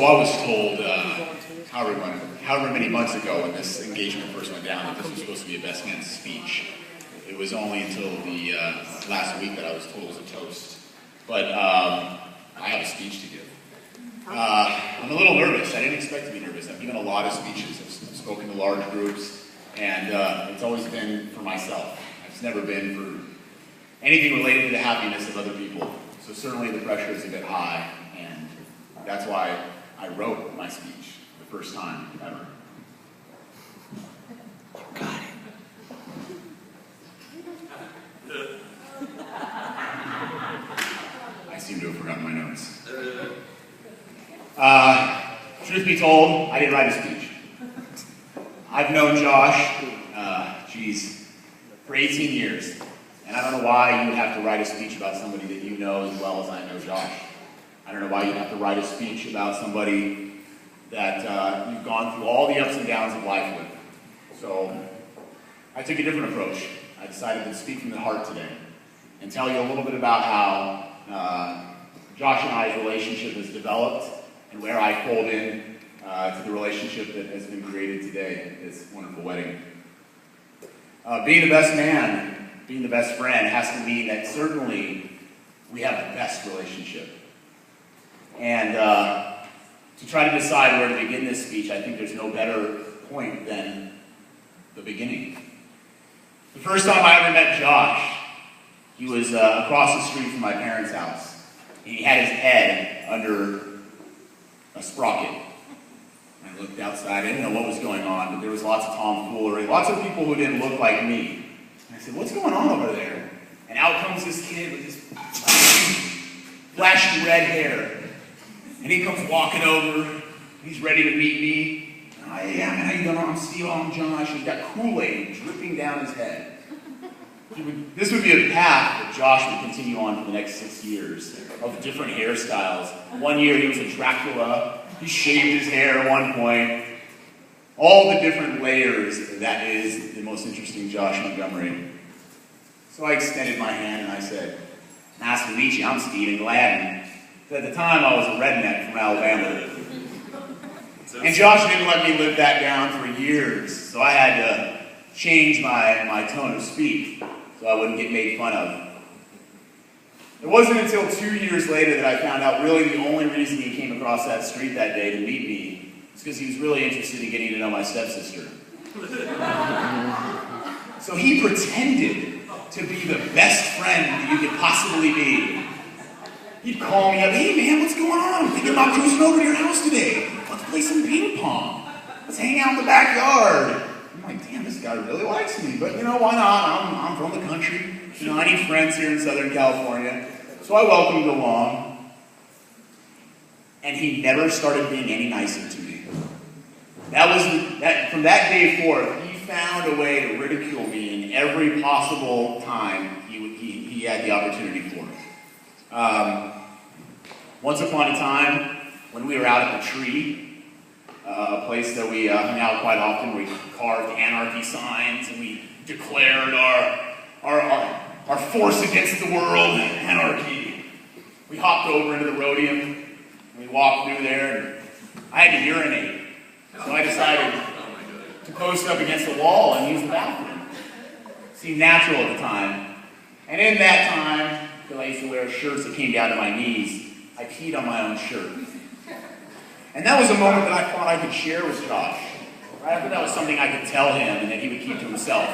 I was told however many months ago when this engagement first went down that this was supposed to be a best man's speech. It was only until the last week that I was told it was a toast. But I have a speech to give. I'm a little nervous. I didn't expect to be nervous. I've given a lot of speeches. I've spoken to large groups, and it's always been for myself. It's never been for anything related to the happiness of other people. So certainly the pressure is a bit high, and that's why I wrote my speech the first time ever. You got it. I seem to have forgotten my notes. Truth be told, I didn't write a speech. I've known Josh, for 18 years. And I don't know why you would have to write a speech about somebody that you know as well as I know Josh. I don't know why you'd have to write a speech about somebody that you've gone through all the ups and downs of life with. So I took a different approach. I decided to speak from the heart today and tell you a little bit about how Josh and I's relationship has developed and where I fold in to the relationship that has been created today at this wonderful wedding. Being the best man, being the best friend has to mean that certainly we have the best relationship. And to try to decide where to begin this speech, I think there's no better point than the beginning. The first time I ever met Josh, he was across the street from my parents' house. He had his head under a sprocket. I looked outside, I didn't know what was going on, but there was lots of tomfoolery, lots of people who didn't look like me. And I said, "What's going on over there?" And out comes this kid with this flashy red hair. And he comes walking over, he's ready to meet me. "Hey, man, how you doing? I'm Steve, I'm Josh." He's got Kool-Aid dripping down his head. This would be a path that Josh would continue on for the next 6 years of different hairstyles. One year he was a Dracula. He shaved his hair at one point. All the different layers that is the most interesting Josh Montgomery. So I extended my hand and I said, "Nice to meet you, I'm Steve Gladden." At the time I was a redneck from Alabama. And Josh didn't let me live that down for years, so I had to change my tone of speech so I wouldn't get made fun of. It wasn't until 2 years later that I found out really the only reason he came across that street that day to meet me is because he was really interested in getting to know my stepsister. So he pretended to be the best friend that you could possibly be. He'd call me up, "Hey man, what's going on? I'm thinking about cruising over to your house today. Let's play some ping pong. Let's hang out in the backyard." I'm like, "Damn, this guy really likes me, but you know, why not? I'm from the country. You know, I need friends here in Southern California." So I welcomed him along. And he never started being any nicer to me. From that day forth, he found a way to ridicule me in every possible time he had the opportunity for it. Once upon a time, when we were out at the tree, a place that we hung out quite often, we carved anarchy signs and we declared our force against the world, anarchy. We hopped over into the Rhodium, and we walked through there, and I had to urinate. So I decided to post up against the wall and use the bathroom. It seemed natural at the time. And in that time, because I used to wear shirts that came down to my knees, I peed on my own shirt. And that was a moment that I thought I could share with Josh. I thought that was something I could tell him and that he would keep to himself.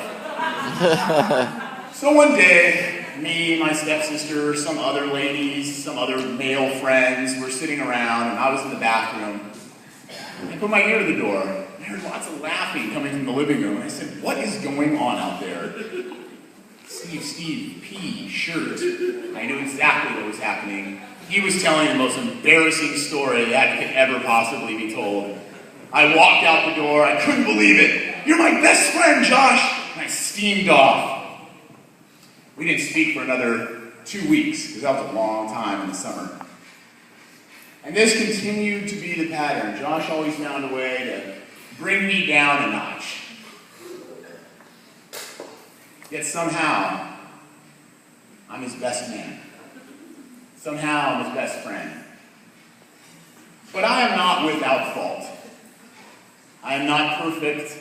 So one day, me, my stepsister, some other ladies, some other male friends were sitting around, and I was in the bathroom. I put my ear to the door. I heard lots of laughing coming from the living room, and I said, "What is going on out there?" Steve, pee, shirt. I knew exactly what was happening. He was telling the most embarrassing story that could ever possibly be told. I walked out the door. I couldn't believe it. "You're my best friend, Josh!" And I steamed off. We didn't speak for another 2 weeks, because that was a long time in the summer. And this continued to be the pattern. Josh always found a way to bring me down a notch. Yet somehow, I'm his best man. Somehow I'm his best friend. But I am not without fault. I am not perfect.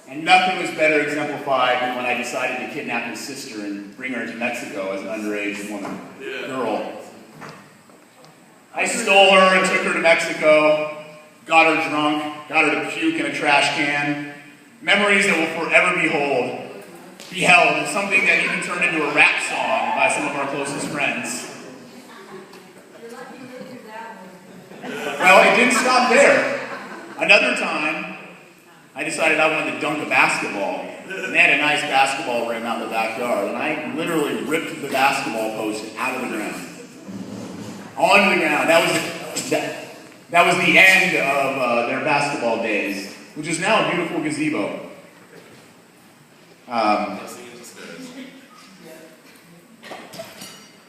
And nothing was better exemplified than when I decided to kidnap his sister and bring her to Mexico as an underage girl. I stole her and took her to Mexico, got her drunk, got her to puke in a trash can. Memories that will forever be held as something that even turned into a rap song by some of our closest friends. Well, it didn't stop there. Another time, I decided I wanted to dunk a basketball. And they had a nice basketball rim out in the backyard, and I literally ripped the basketball post out of the ground. Onto the ground. That was the end of their basketball days, which is now a beautiful gazebo.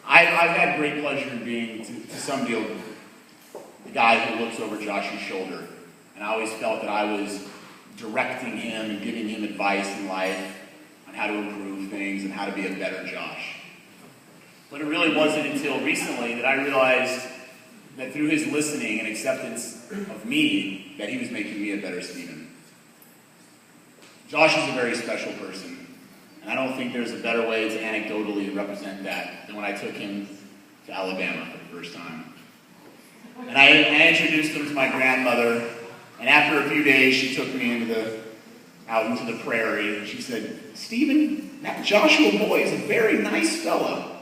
I've had great pleasure in being, to some deal, the guy who looks over Josh's shoulder. And I always felt that I was directing him and giving him advice in life on how to improve things and how to be a better Josh. But it really wasn't until recently that I realized that through his listening and acceptance of me, that he was making me a better Stephen. Josh is a very special person, and I don't think there's a better way to anecdotally represent that than when I took him to Alabama for the first time. And I introduced him to my grandmother, and after a few days, she took me out into the prairie, and she said, "Stephen, that Joshua boy is a very nice fellow.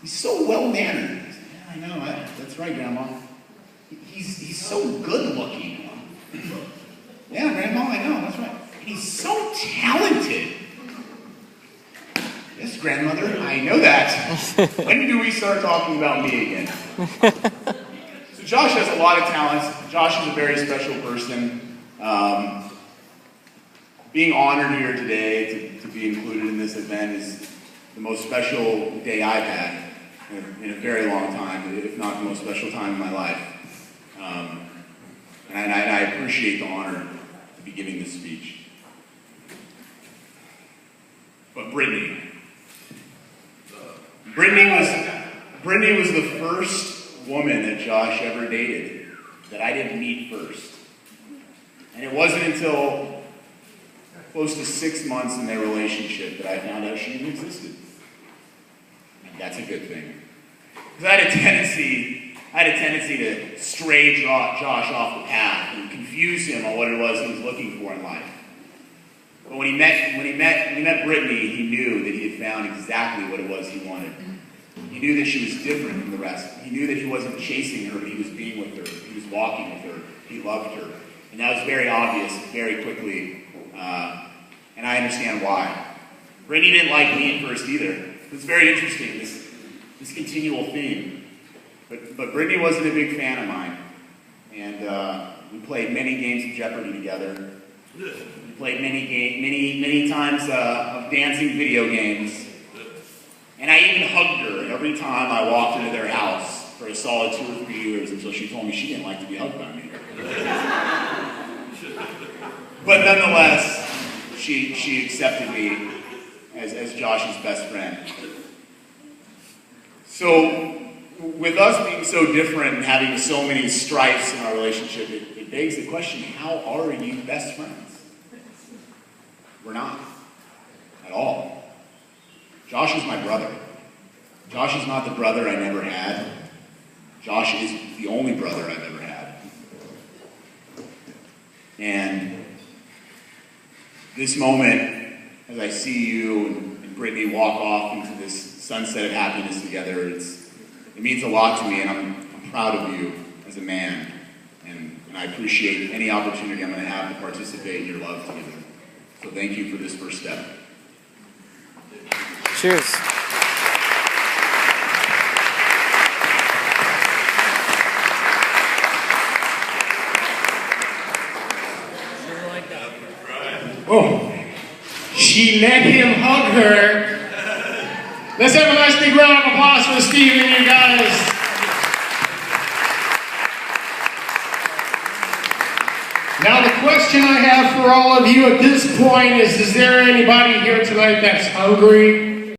He's so well-mannered." I said, "Yeah, I know, that's right, Grandma. He's so good-looking." "Yeah, Grandma, I know, that's right. He's so talented." "Yes, Grandmother, I know that. When do we start talking about me again?" So Josh has a lot of talents. Josh is a very special person. Being honored here today to be included in this event is the most special day I've had in a very long time, if not the most special time in my life. And I appreciate the honor to be giving this speech. But Brittany was the first woman that Josh ever dated that I didn't meet first. And it wasn't until close to 6 months in their relationship that I found out she even existed. And that's a good thing. Because I had a tendency to stray Josh off the path and confuse him on what it was he was looking for in life. But when he met Brittany, he knew that he had found exactly what it was he wanted. He knew that she was different from the rest. He knew that he wasn't chasing her, but he was being with her. He was walking with her. He loved her. And that was very obvious very quickly. And I understand why. Brittany didn't like me at first either. It's very interesting, this continual theme. But Brittany wasn't a big fan of mine. And we played many games of Jeopardy together. We played many times of dancing video games. And I even hugged her every time I walked into their house for a solid 2 or 3 years until she told me she didn't like to be hugged by me. But nonetheless, she accepted me as Josh's best friend. So, with us being so different and having so many strifes in our relationship, it begs the question, how are you best friends? We're not. At all. Josh is my brother. Josh is not the brother I never had. Josh is the only brother I've ever had. And this moment, as I see you and Brittany walk off into this sunset of happiness together, it means a lot to me, and I'm proud of you as a man. And I appreciate any opportunity I'm going to have to participate in your love together. So thank you for this first step. Cheers. Oh, she let him hug her. Let's have a nice big round of applause for Stephen, you guys. Now the question I have for all of you at this point is there anybody here tonight that's hungry?